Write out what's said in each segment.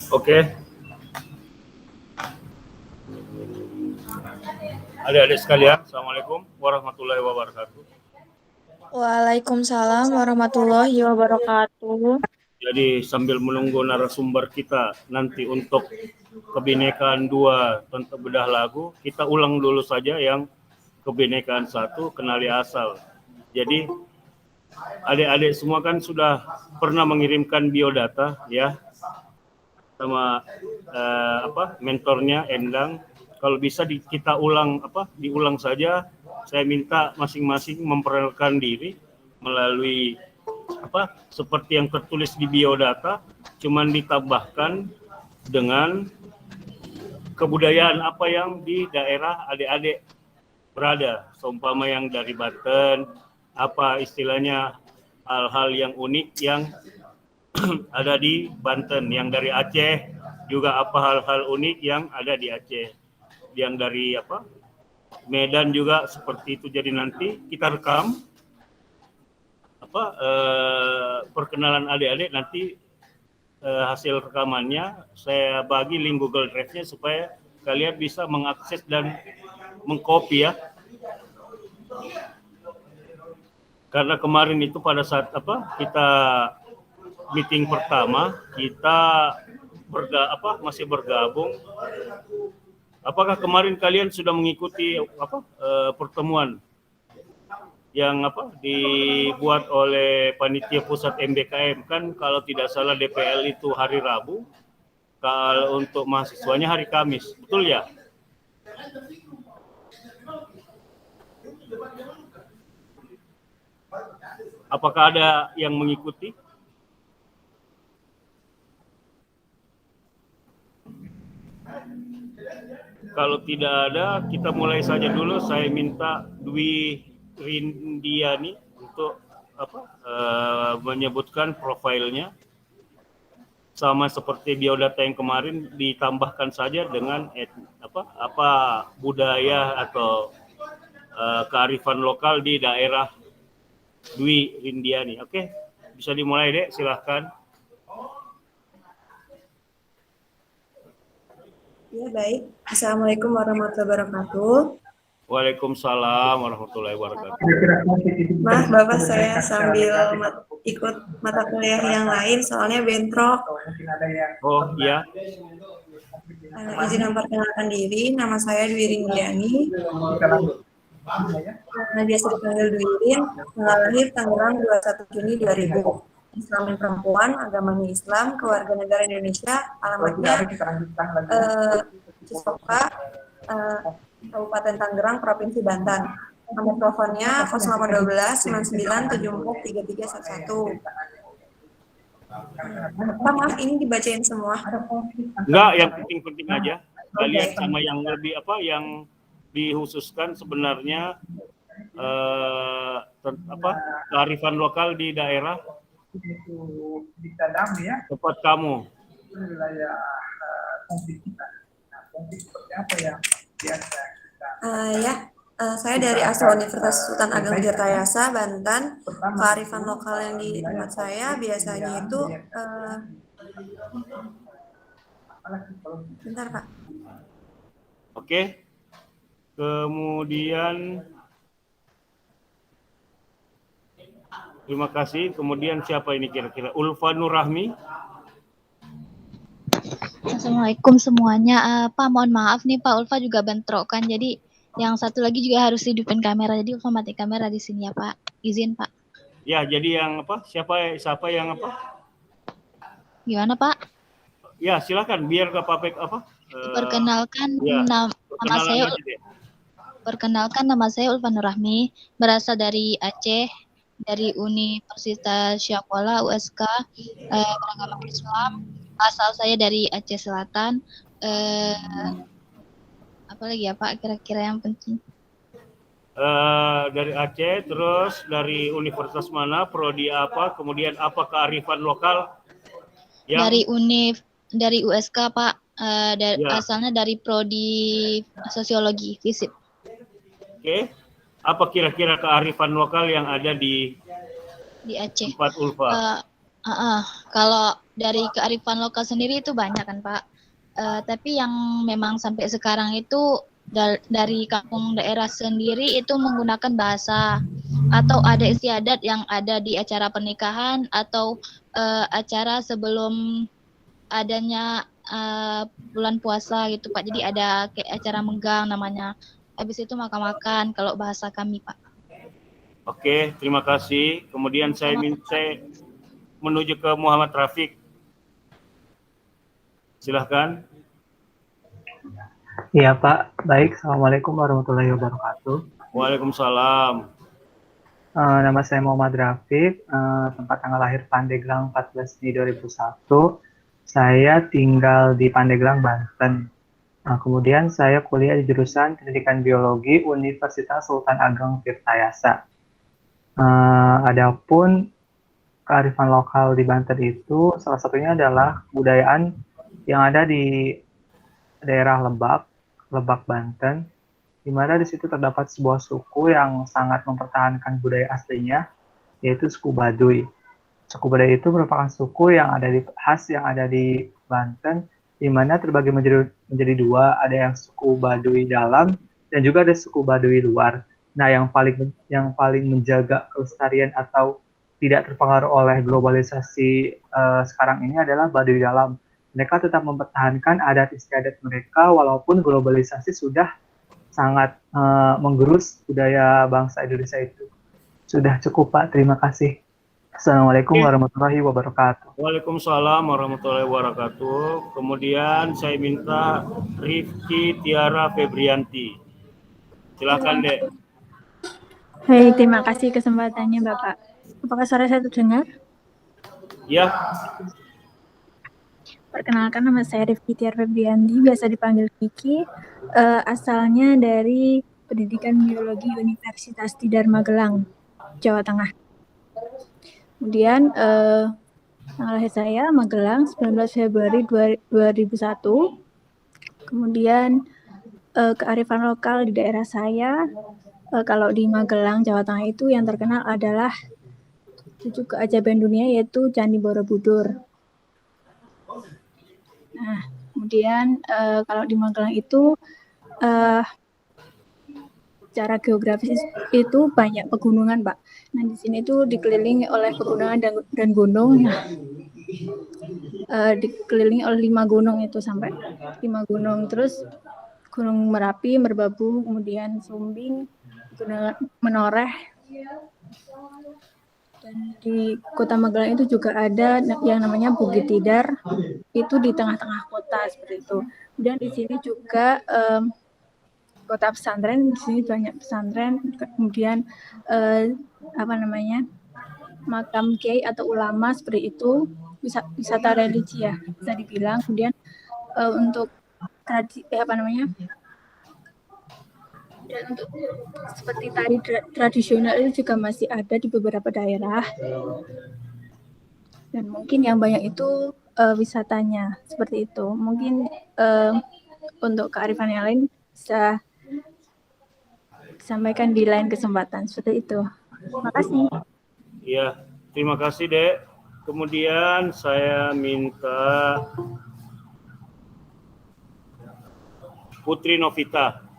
Oke, adik-adik sekalian, Assalamualaikum warahmatullahi wabarakatuh. Waalaikumsalam warahmatullahi wabarakatuh. Jadi sambil menunggu narasumber kita nanti untuk kebinekaan 2 tentang bedah lagu, kita ulang dulu saja yang kebinekaan 1, kenali asal. Jadi adik-adik semua kan sudah pernah mengirimkan biodata ya sama mentornya Endang. Kalau bisa kita diulang saja. Saya minta masing-masing memperkenalkan diri melalui seperti yang tertulis di biodata, cuman ditambahkan dengan kebudayaan apa yang di daerah adik-adik berada. Seumpama yang dari Banten, apa istilahnya hal-hal yang unik yang ada di Banten, yang dari Aceh juga apa hal-hal unik yang ada di Aceh, yang dari Medan juga seperti itu. Jadi nanti kita rekam perkenalan adik-adik, nanti hasil rekamannya saya bagi link Google Drive-nya supaya kalian bisa mengakses dan mengcopy ya. Karena kemarin itu pada saat kita meeting pertama, kita masih bergabung. Apakah kemarin kalian sudah mengikuti pertemuan yang dibuat oleh panitia pusat MBKM? Kan kalau tidak salah DPL itu hari Rabu, kalau untuk mahasiswanya hari Kamis, betul ya? Apakah ada yang mengikuti? Kalau tidak ada, kita mulai saja dulu. Saya minta Dwi Rindiani untuk menyebutkan profilnya. Sama seperti biodata yang kemarin, ditambahkan saja dengan apa budaya atau kearifan lokal di daerah Dwi Rindiani. Oke, bisa dimulai, Dek, silahkan. Ya, baik. Assalamualaikum warahmatullahi wabarakatuh. Waalaikumsalam warahmatullahi wabarakatuh. Maaf Bapak, saya sambil ikut mata kuliah yang lain, soalnya bentrok. Oh iya. Izin memperkenalkan diri, nama saya Dwi Rindiani. Biasa dipanggil Dwi Rin, tanggal lahir Tangerang 21 Juni 2000. Islamin perempuan, agamanya Islam, keluarga negara Indonesia, alamatnya Cisoka, Kabupaten Tangerang, Provinsi Banten. Nomor teleponnya 0812 99 74 3311. Pak, maaf, ini dibacain semua. Enggak, yang penting-penting aja. Kalian sama yang lebih yang dikhususkan sebenarnya kearifan lokal di daerah tempat kamu. Saya dari Astra Universitas Sultan Ageng Tirtayasa, Banten. Kearifan lokal yang di tempat saya biasanya itu bentar, Pak. Oke. Kemudian terima kasih. Kemudian siapa ini kira-kira? Ulfa Nurrahmi. Assalamualaikum semuanya. Pak, mohon maaf nih Pak, Ulfa juga bentrok kan. Jadi yang satu lagi juga harus hidupin kamera. Jadi Ulfa mati kamera di sini ya Pak. Izin Pak. Ya, jadi yang Siapa yang Gimana Pak? Ya, silakan biar ke Papek Perkenalkan nama saya Ulfa Nurrahmi, berasal dari Aceh, dari Universitas Syakola USK, beragama Islam. Asal saya dari Aceh Selatan. Apa lagi ya Pak kira-kira yang penting? Dari Aceh, terus dari universitas mana, prodi apa, kemudian apa kearifan lokal? Dari USK Pak, asalnya dari prodi sosiologi FISIP. Oke. Apa kira-kira kearifan lokal yang ada di Aceh? Tempat Ulfa? Kalau dari kearifan lokal sendiri itu banyak kan Pak. Tapi yang memang sampai sekarang itu dari kampung daerah sendiri itu menggunakan bahasa atau ada istiadat yang ada di acara pernikahan atau acara sebelum adanya bulan puasa gitu Pak. Jadi ada kayak acara menggang namanya. Habis itu makan-makan kalau bahasa kami Pak. Oke, terima kasih. Kemudian saya menuju ke Muhammad Rafiq. Silahkan. Iya Pak, baik. Assalamualaikum warahmatullahi wabarakatuh. Waalaikumsalam. Nama saya Muhammad Rafiq, tempat tanggal lahir Pandeglang 14 Mei 2001. Saya tinggal di Pandeglang, Banten. Kemudian saya kuliah di jurusan Pendidikan Biologi Universitas Sultan Ageng Tirtayasa. Adapun kearifan lokal di Banten itu salah satunya adalah kebudayaan yang ada di daerah Lebak, Banten, di mana di situ terdapat sebuah suku yang sangat mempertahankan budaya aslinya, yaitu suku Baduy. Suku Baduy itu merupakan suku yang ada di Banten, di mana terbagi menjadi dua, ada yang suku Baduy dalam dan juga ada suku Baduy luar. Nah, yang paling menjaga kelestarian atau tidak terpengaruh oleh globalisasi sekarang ini adalah Baduy dalam. Mereka tetap mempertahankan adat istiadat mereka walaupun globalisasi sudah sangat menggerus budaya bangsa Indonesia itu. Sudah cukup Pak, terima kasih. Assalamualaikum warahmatullahi wabarakatuh. Waalaikumsalam warahmatullahi wabarakatuh. Kemudian saya minta Rifki Tiara Febrianti. Silakan Dek. Baik, terima kasih kesempatannya Bapak. Apakah suara saya terdengar? Ya. Perkenalkan, nama saya Rifki Tiara Febrianti, biasa dipanggil Kiki. Asalnya dari Pendidikan Biologi Universitas Tidar Magelang, Jawa Tengah. Kemudian tanggal lahir saya Magelang 19 Februari 2001. Kemudian kearifan lokal di daerah saya, kalau di Magelang, Jawa Tengah itu yang terkenal adalah 7 keajaiban dunia, yaitu Candi Borobudur. Nah, kemudian kalau di Magelang itu secara geografis itu banyak pegunungan, Pak. Nah, di sini itu dikelilingi oleh pegunungan dan gunung. Nah, dikelilingi oleh 5 gunung itu, sampai 5 gunung. Terus Gunung Merapi, Merbabu, kemudian Sumbing, Gunung Menoreh. Dan di Kota Magelang itu juga ada yang namanya Bukit Tidar, itu di tengah-tengah kota seperti itu. Kemudian di sini juga kota pesantren, di sini banyak pesantren. Kemudian makam kiai atau ulama seperti itu, wisata religi ya bisa dibilang. Kemudian untuk dan untuk seperti tari tradisional itu juga masih ada di beberapa daerah. Dan mungkin yang banyak itu wisatanya seperti itu. Mungkin untuk kearifan yang lain bisa disampaikan di lain kesempatan seperti itu. Terima kasih. Iya, terima kasih Dek. Kemudian saya minta Putri Novita.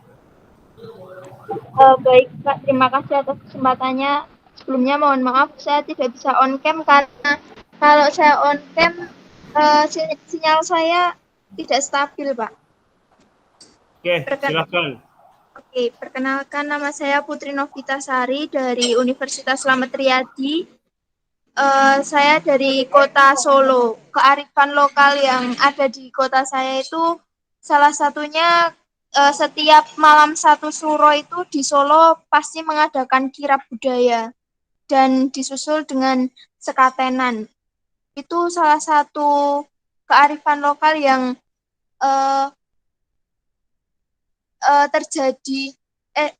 Baik Pak, terima kasih atas kesempatannya. Sebelumnya mohon maaf saya tidak bisa on cam karena kalau saya on cam sinyal saya tidak stabil Pak. Oke, silakan. Oke, perkenalkan nama saya Putri Novita Sari dari Universitas Slamet Riyadi. Saya dari kota Solo. Kearifan lokal yang ada di kota saya itu salah satunya setiap malam 1 Suro itu di Solo pasti mengadakan kirab budaya dan disusul dengan sekatenan. Itu salah satu kearifan lokal yang terjadi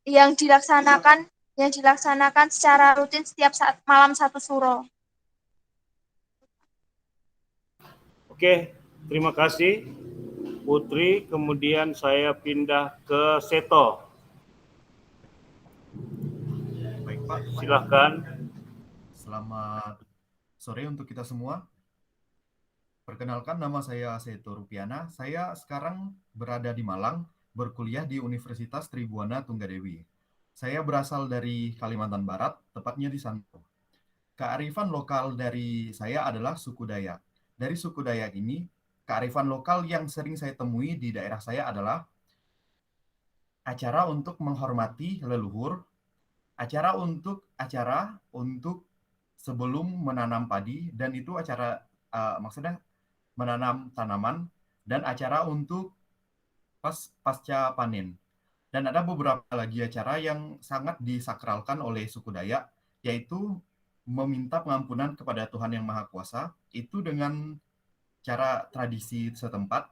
yang dilaksanakan secara rutin setiap saat malam 1 Suro. Oke, terima kasih Putri. Kemudian saya pindah ke Seto. Baik Pak, Silahkan. Selamat sore untuk kita semua. Perkenalkan, nama saya Seto Rupiana. Saya sekarang berada di Malang, berkuliah di Universitas Tribhuwana Tunggadewi. Saya berasal dari Kalimantan Barat, tepatnya di Santo. Kearifan lokal dari saya adalah suku Dayak. Dari suku Dayak ini, kearifan lokal yang sering saya temui di daerah saya adalah acara untuk menghormati leluhur, acara untuk sebelum menanam padi, dan itu acara maksudnya menanam tanaman, dan acara untuk pasca panen. Dan ada beberapa lagi acara yang sangat disakralkan oleh suku Dayak, yaitu meminta pengampunan kepada Tuhan Yang Maha Kuasa, itu dengan cara tradisi setempat,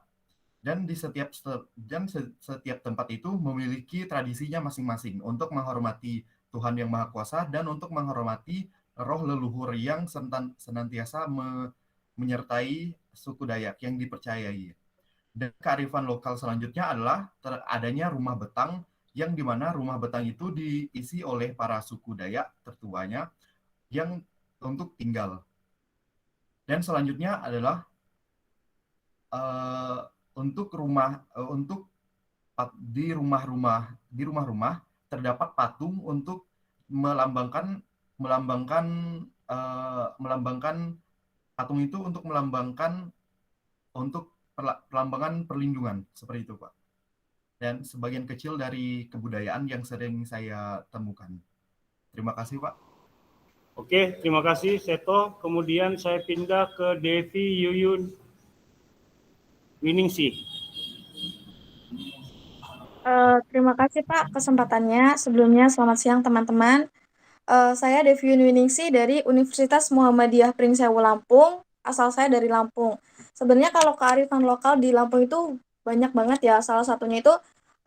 dan di setiap tempat itu memiliki tradisinya masing-masing untuk menghormati Tuhan Yang Maha Kuasa dan untuk menghormati roh leluhur yang senantiasa menyertai suku Dayak yang dipercayai. Dan kearifan lokal selanjutnya adalah adanya rumah betang, yang dimana rumah betang itu diisi oleh para suku Dayak tertuanya yang untuk tinggal. Dan selanjutnya adalah untuk di rumah-rumah terdapat patung untuk melambangkan patung itu untuk melambangkan pelambangan perlindungan, seperti itu, Pak. Dan sebagian kecil dari kebudayaan yang sering saya temukan. Terima kasih, Pak. Oke, terima kasih Seto. Kemudian saya pindah ke Devi Yuyun Winingsih. Terima kasih Pak kesempatannya. Sebelumnya selamat siang teman-teman. Saya Devi Yuyun Winingsih dari Universitas Muhammadiyah Pringsewu Lampung. Asal saya dari Lampung. Sebenarnya kalau kearifan lokal di Lampung itu banyak banget ya. Salah satunya itu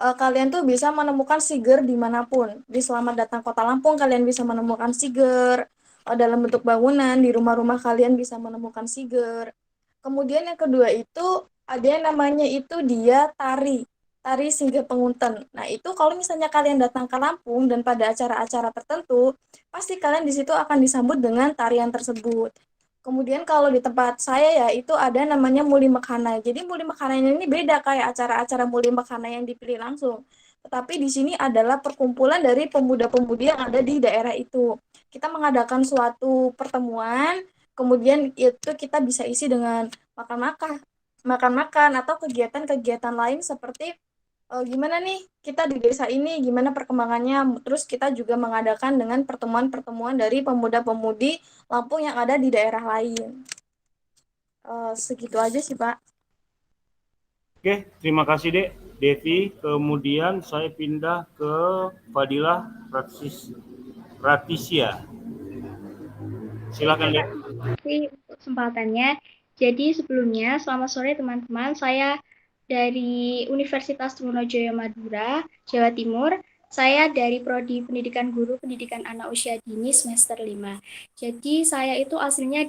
kalian tuh bisa menemukan siger dimanapun. Di Selamat Datang Kota Lampung kalian bisa menemukan siger. Dalam bentuk bangunan, di rumah-rumah kalian bisa menemukan siger. Kemudian yang kedua itu ada yang namanya itu dia tari Singgah Pengunten. Nah, itu kalau misalnya kalian datang ke Lampung dan pada acara-acara tertentu, pasti kalian di situ akan disambut dengan tarian tersebut. Kemudian kalau di tempat saya ya, itu ada namanya Muli Mekhana. Jadi Muli Mekhana ini beda kayak acara-acara Muli Mekhana yang dipilih langsung. Tetapi di sini adalah perkumpulan dari pemuda-pemudi yang ada di daerah itu. Kita mengadakan suatu pertemuan, kemudian itu kita bisa isi dengan makan-makan atau kegiatan-kegiatan lain seperti gimana nih kita di desa ini, gimana perkembangannya. Terus kita juga mengadakan dengan pertemuan-pertemuan dari pemuda-pemudi Lampung yang ada di daerah lain. Segitu aja sih, Pak. Oke, terima kasih Dek, Devi. Kemudian saya pindah ke Fadilah Ratisia. Silakan Dek. Terima kasih untuk kesempatannya. Jadi sebelumnya, selamat sore teman-teman. Saya dari Universitas Trunojoyo Madura, Jawa Timur. Saya dari Prodi Pendidikan Guru Pendidikan Anak Usia Dini semester 5. Jadi saya itu aslinya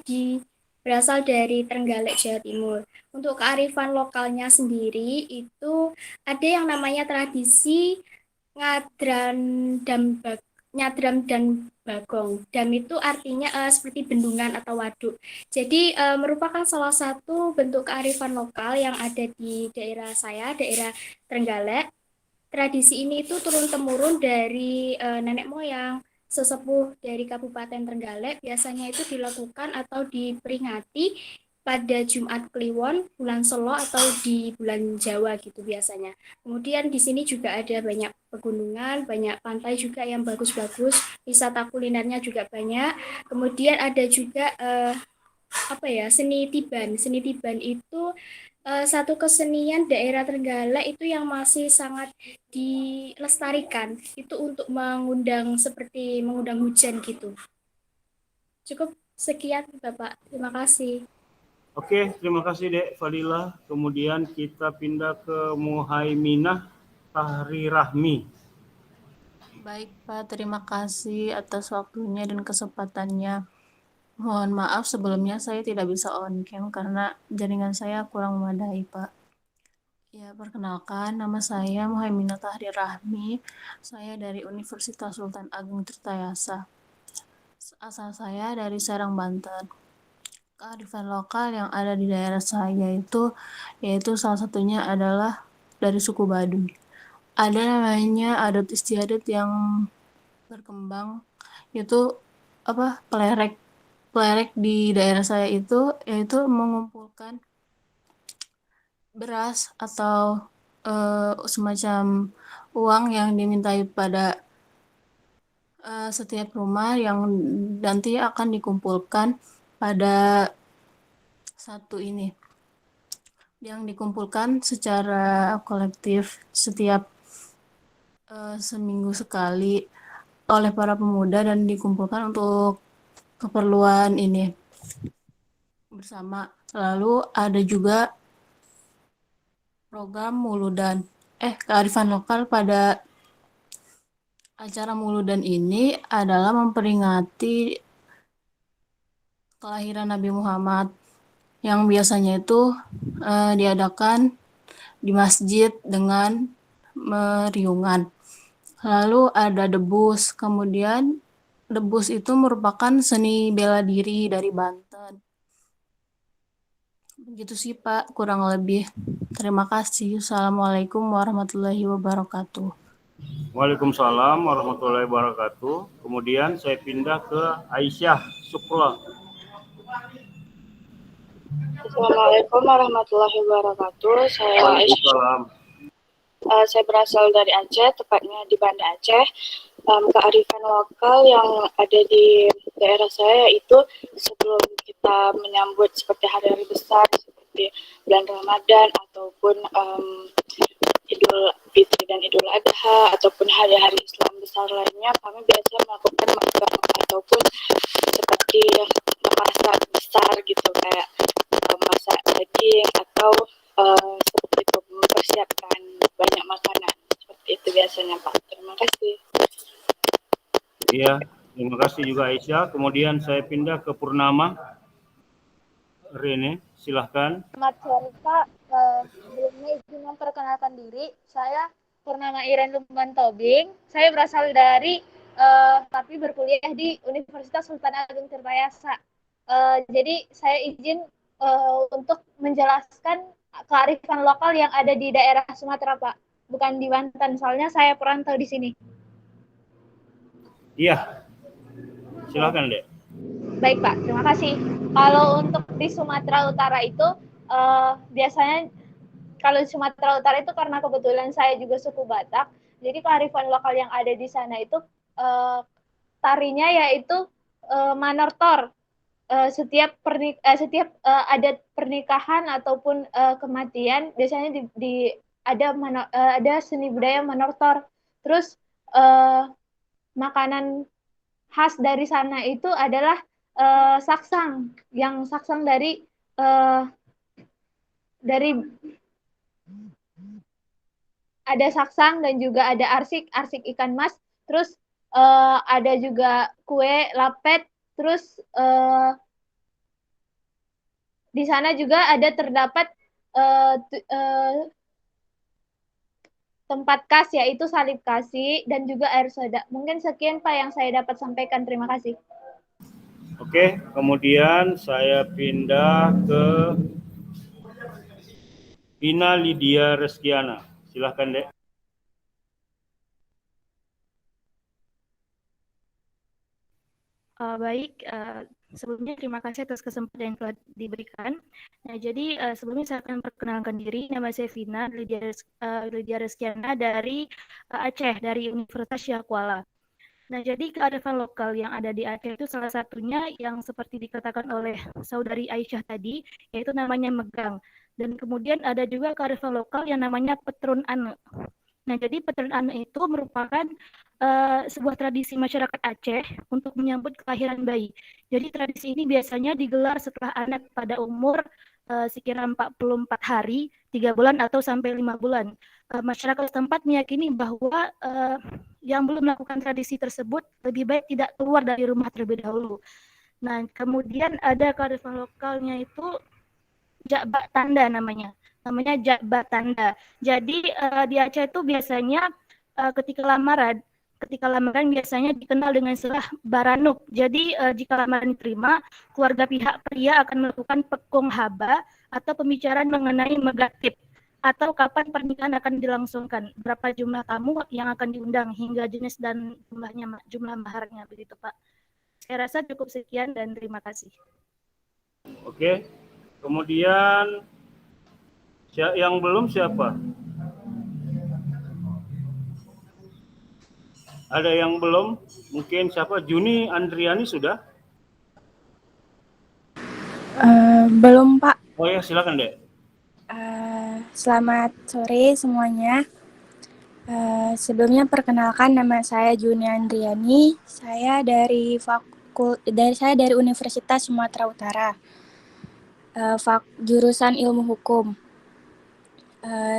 berasal dari Trenggalek, Jawa Timur. Untuk kearifan lokalnya sendiri itu ada yang namanya tradisi nyadram dan bagong. Dam itu artinya seperti bendungan atau waduk. Jadi merupakan salah satu bentuk kearifan lokal yang ada di daerah saya, daerah Trenggalek. Tradisi ini itu turun-temurun dari nenek moyang, sesepuh dari Kabupaten Trenggalek. Biasanya itu dilakukan atau diperingati pada Jumat Kliwon, bulan Selo atau di bulan Jawa gitu biasanya. Kemudian di sini juga ada banyak pegunungan, banyak pantai juga yang bagus-bagus, wisata kulinernya juga banyak. Kemudian ada juga seni tiban. Seni tiban itu satu kesenian daerah Trenggalek itu yang masih sangat dilestarikan. Itu untuk mengundang hujan gitu. Cukup sekian Bapak. Terima kasih. Oke, terima kasih Dek Fadila. Kemudian kita pindah ke Muhaiminah Tahri Rahmi. Baik Pak, terima kasih atas waktunya dan kesempatannya. Mohon maaf sebelumnya saya tidak bisa on cam karena jaringan saya kurang memadai Pak. Ya, perkenalkan nama saya Muhaiminah Tahri Rahmi. Saya dari Universitas Sultan Agung Tirtayasa. Asal saya dari Serang, Banten. kearifan lokal yang ada di daerah saya itu, yaitu salah satunya adalah dari suku Baduy. Ada namanya adat istiadat yang berkembang, yaitu pelerek. Pelerek di daerah saya itu yaitu mengumpulkan beras atau semacam uang yang dimintai pada setiap rumah yang nanti akan dikumpulkan pada satu ini, yang dikumpulkan secara kolektif setiap seminggu sekali oleh para pemuda dan dikumpulkan untuk keperluan ini bersama. Lalu ada juga program Muludan, kearifan lokal pada acara Muludan ini adalah memperingati kelahiran Nabi Muhammad yang biasanya itu diadakan di masjid dengan meriungan. Lalu ada debus, kemudian debus itu merupakan seni bela diri dari Banten. Begitu sih Pak, kurang lebih. Terima kasih. Assalamualaikum warahmatullahi wabarakatuh. Waalaikumsalam warahmatullahi wabarakatuh. Kemudian saya pindah ke Aisyah Syukla. Assalamualaikum warahmatullahi wabarakatuh. Saya Waalaikumsalam. Saya berasal dari Aceh, tepatnya di Banda Aceh. Kearifan lokal yang ada di daerah saya itu sebelum kita menyambut seperti hari-hari besar seperti bulan Ramadan ataupun Idul Fitri dan Idul Adha ataupun hari-hari Islam besar lainnya, kami biasa melakukan magang ataupun seperti memasak besar gitu, kayak masak daging atau seperti itu, mempersiapkan banyak makanan. Seperti itu biasanya Pak. Terima kasih. Iya, terima kasih juga Aisyah. Kemudian saya pindah ke Purnama. Rene, silahkan. Selamat sore Pak. Sebelumnya izin memperkenalkan diri. Saya Purnama Iren Lumban Tobing. Saya berasal dari tapi berkuliah di Universitas Sultan Agung Tirtayasa. Jadi saya izin untuk menjelaskan kearifan lokal yang ada di daerah Sumatera Pak, bukan di Banten. Soalnya saya perantau di sini. Iya, silakan Dek. Baik Pak, terima kasih. Kalau untuk di Sumatera Utara itu biasanya kalau di Sumatera Utara itu karena kebetulan saya juga suku Batak, jadi kearifan lokal yang ada di sana itu tarinya yaitu manortor. Setiap adat pernikahan ataupun kematian biasanya ada seni budaya manortor. Terus makanan khas dari sana itu adalah saksang, yang saksang dari ada saksang dan juga ada arsik ikan mas. Terus ada juga kue lapet. Terus di sana juga ada terdapat tempat khas yaitu salib kasih dan juga air soda. Mungkin sekian Pak yang saya dapat sampaikan. Terima kasih. Oke, kemudian saya pindah ke Ina Lydia Reskiana. Silahkan Dek. Baik, sebelumnya terima kasih atas kesempatan yang telah diberikan. Nah, jadi sebelumnya saya akan perkenalkan diri. Nama saya Vina Lydia Reskiana dari Aceh, dari Universitas Syahkuala. Nah, jadi kearifan lokal yang ada di Aceh itu salah satunya yang seperti dikatakan oleh saudari Aisyah tadi, yaitu namanya megang. Dan kemudian ada juga kearifan lokal yang namanya petrun ane. Nah, jadi petrun ane itu merupakan sebuah tradisi masyarakat Aceh untuk menyambut kelahiran bayi. Jadi tradisi ini biasanya digelar setelah anak pada umur sekira 44 hari, 3 bulan atau sampai 5 bulan. Masyarakat setempat meyakini bahwa yang belum melakukan tradisi tersebut lebih baik tidak keluar dari rumah terlebih dahulu. Nah, kemudian ada kearifan lokalnya itu jakbak tanda namanya jakbak tanda. Jadi di Aceh itu biasanya ketika ketika lamaran biasanya dikenal dengan istilah baranuk. Jadi jika lamaran diterima, keluarga pihak pria akan melakukan pekong haba atau pembicaraan mengenai megatip atau kapan pernikahan akan dilangsungkan, berapa jumlah tamu yang akan diundang, hingga jenis dan jumlah maharnya, begitu Pak. Saya rasa cukup sekian dan terima kasih. Oke. Kemudian yang belum siapa? Ada yang belum? Mungkin siapa? Juni Andriani sudah? Belum Pak. Oh ya, silakan Dek. Selamat sore semuanya. Sebelumnya perkenalkan, nama saya Juni Andriani. Saya dari Universitas Sumatera Utara. Jurusan Ilmu Hukum.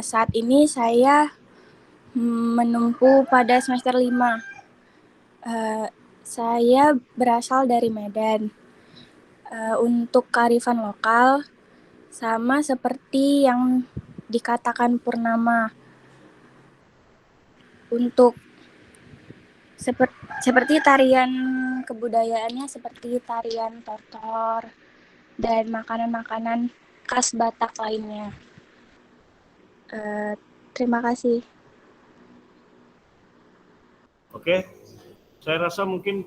Saat ini saya menempuh pada semester 5. Saya berasal dari Medan. Untuk kearifan lokal, sama seperti yang dikatakan Purnama. Untuk seperti tarian kebudayaannya seperti tarian tortor dan makanan-makanan khas Batak lainnya. Terima kasih. Oke. Saya rasa mungkin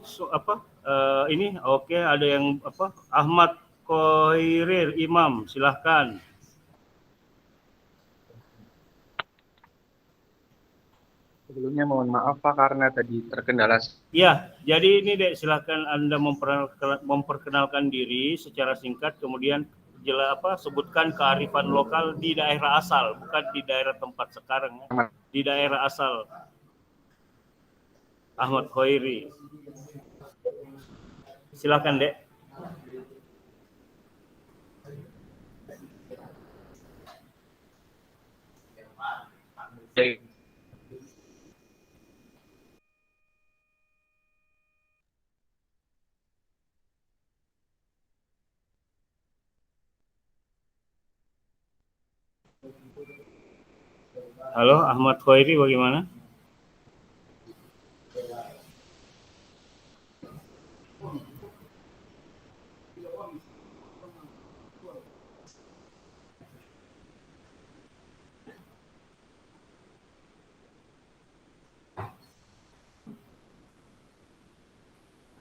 ini oke, ada yang Ahmad Khoirir Imam, silahkan. Sebelumnya mohon maaf Pak karena tadi terkendala. Ya, jadi ini Dek, silahkan Anda memperkenalkan diri secara singkat, kemudian sebutkan kearifan lokal di daerah asal, bukan di daerah tempat sekarang, di daerah asal. Ahmad Khoiri. Silakan Dek. Halo, Ahmad Khoiri, bagaimana?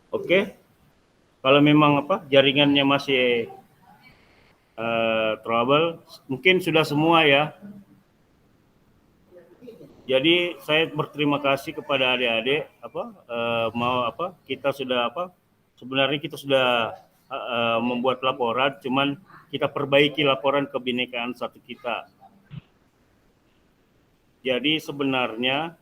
Oke, kalau memang jaringannya masih trouble, mungkin sudah semua ya. Jadi saya berterima kasih kepada adik-adik kita sudah sebenarnya kita sudah membuat laporan, cuman kita perbaiki laporan kebinekaan satu kita. Jadi sebenarnya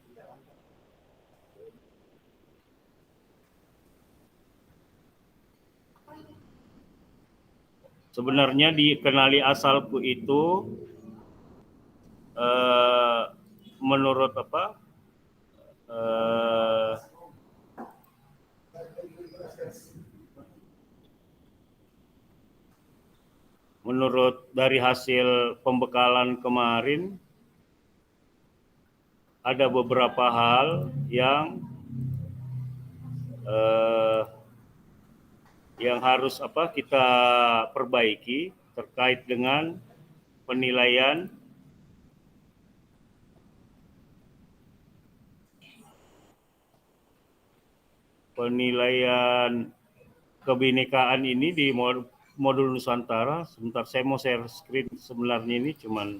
di kenali asalku itu menurut menurut dari hasil pembekalan kemarin ada beberapa hal yang harus kita perbaiki terkait dengan penilaian kebinekaan ini di modul Nusantara. Sebentar, saya mau share screen sebenarnya ini cuman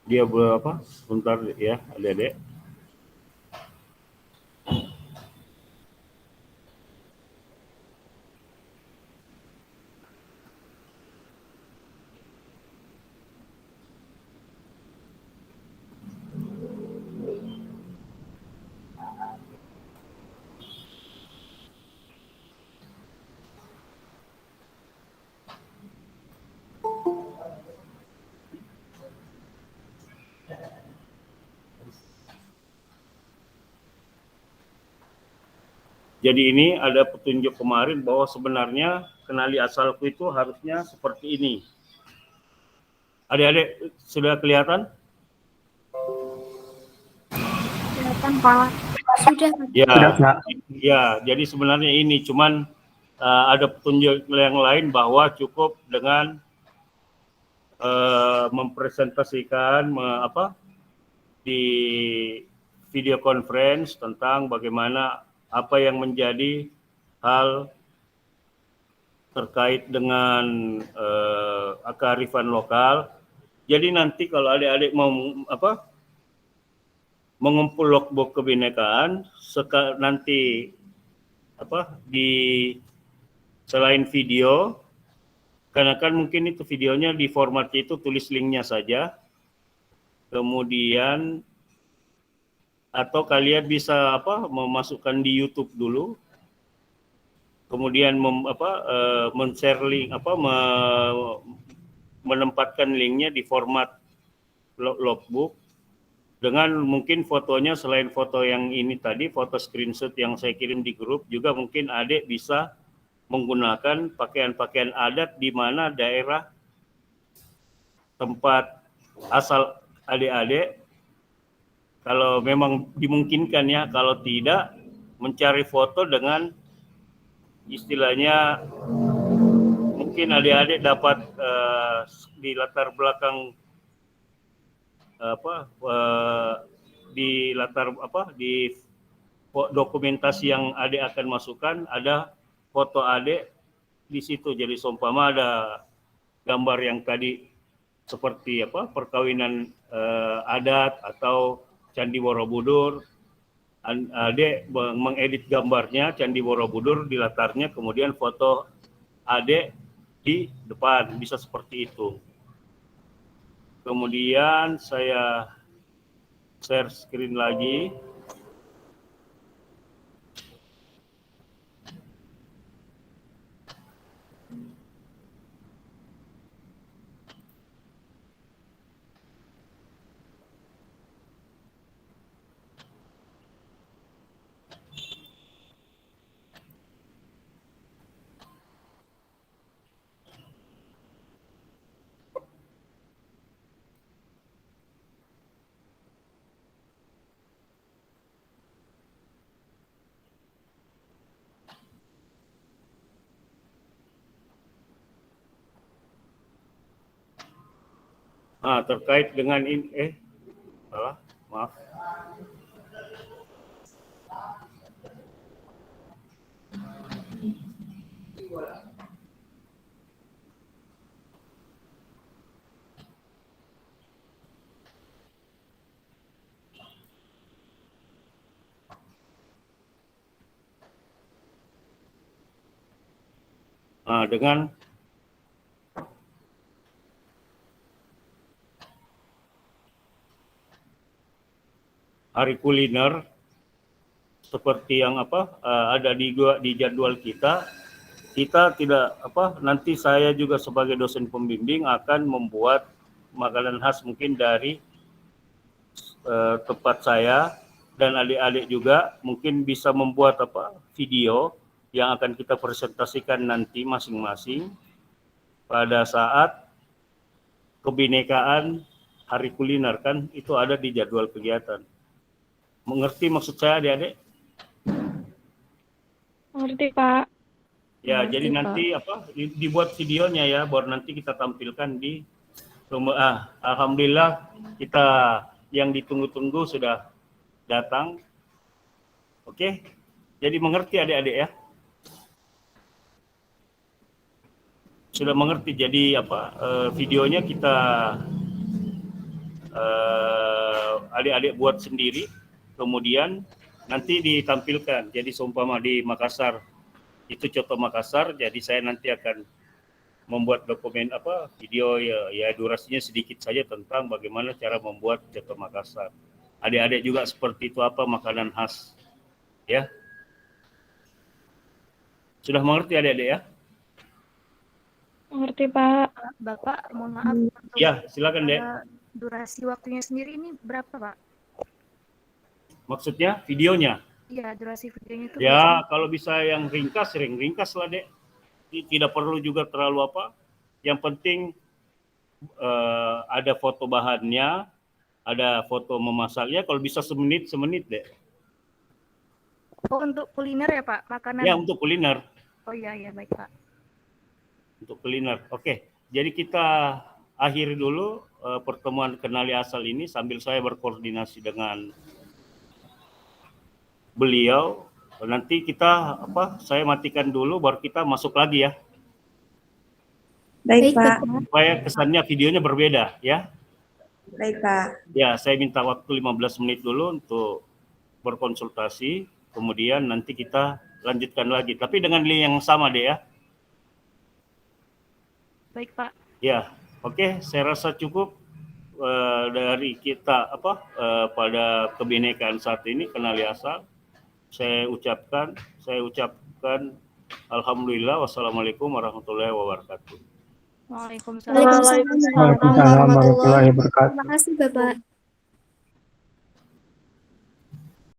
dia berapa? Sebentar ya, adik-adik. Jadi ini ada petunjuk kemarin bahwa sebenarnya kenali asalku itu harusnya seperti ini. Adik-adik sudah kelihatan? Kelihatan, Pak. Sudah. Ya, jadi sebenarnya ini cuman ada petunjuk yang lain bahwa cukup dengan mempresentasikan di video conference tentang bagaimana apa yang menjadi hal terkait dengan kearifan lokal. Jadi nanti kalau adik-adik mau mengumpul logbook kebinekaan, nanti di selain video, karena kan mungkin itu videonya di formatnya itu tulis linknya saja, kemudian atau kalian bisa memasukkan di YouTube dulu, kemudian men-share link menempatkan linknya di format logbook dengan mungkin fotonya selain foto yang ini tadi, foto screenshot yang saya kirim di grup, juga mungkin adik bisa menggunakan pakaian-pakaian adat di mana daerah tempat asal adik-adik. Kalau memang dimungkinkan ya, kalau tidak mencari foto dengan istilahnya mungkin adik-adik dapat di latar belakang di dokumentasi yang adik akan masukkan ada foto adik di situ. Jadi seumpama ada gambar yang tadi seperti perkawinan adat atau Candi Borobudur, adik mengedit gambarnya Candi Borobudur di latarnya, kemudian foto adik di depan, bisa seperti itu. Kemudian saya share screen lagi. Terkait dengan ini, maaf. Dengan hari kuliner seperti yang ada di jadwal kita tidak nanti saya juga sebagai dosen pembimbing akan membuat makanan khas mungkin dari tempat saya, dan adik-adik juga mungkin bisa membuat video yang akan kita presentasikan nanti masing-masing pada saat kebinekaan hari kuliner, kan itu ada di jadwal kegiatan. Mengerti maksud saya adik-adik? Mengerti, Pak. Ya, Mengerti, jadi Pak. nanti dibuat videonya ya, baru nanti kita tampilkan di alhamdulillah kita yang ditunggu-tunggu sudah datang. Oke. Jadi mengerti adik-adik ya? Sudah mengerti. Jadi videonya kita adik-adik buat sendiri, kemudian nanti ditampilkan. Jadi seumpama di Makassar, itu contoh Makassar, jadi saya nanti akan membuat dokumen video ya durasinya sedikit saja tentang bagaimana cara membuat contoh Makassar. Adik-adik juga seperti itu makanan khas. Ya. Sudah mengerti adik-adik ya? Mengerti, Pak. Bapak, mohon maaf. Ya, silakan, Dek. Durasi waktunya sendiri ini berapa, Pak? Maksudnya videonya? Iya, durasi videonya itu Ya, kalau bisa yang ringkas lah, Dek. Tidak perlu juga terlalu apa. Yang penting ada foto bahannya, ada foto memasaknya. Kalau bisa semenit, Dek. Oh, untuk kuliner ya, Pak? Makanan? Ya, untuk kuliner. Oh iya, baik, Pak. Untuk kuliner. Oke, jadi kita akhiri dulu pertemuan kenali asal ini sambil saya berkoordinasi dengan beliau. Nanti kita saya matikan dulu baru kita masuk lagi ya. Baik, Pak. Supaya kesannya videonya berbeda ya. Baik, Pak. Ya, saya minta waktu 15 menit dulu untuk berkonsultasi, kemudian nanti kita lanjutkan lagi. Tapi dengan link yang sama deh ya. Baik, Pak. Ya, oke, saya rasa cukup dari kita pada kebinekaan saat ini kenali asal. Saya ucapkan alhamdulillah, wassalamualaikum warahmatullahi wabarakatuh. Waalaikumsalam warahmatullahi wabarakatuh. Terima kasih, Bapak.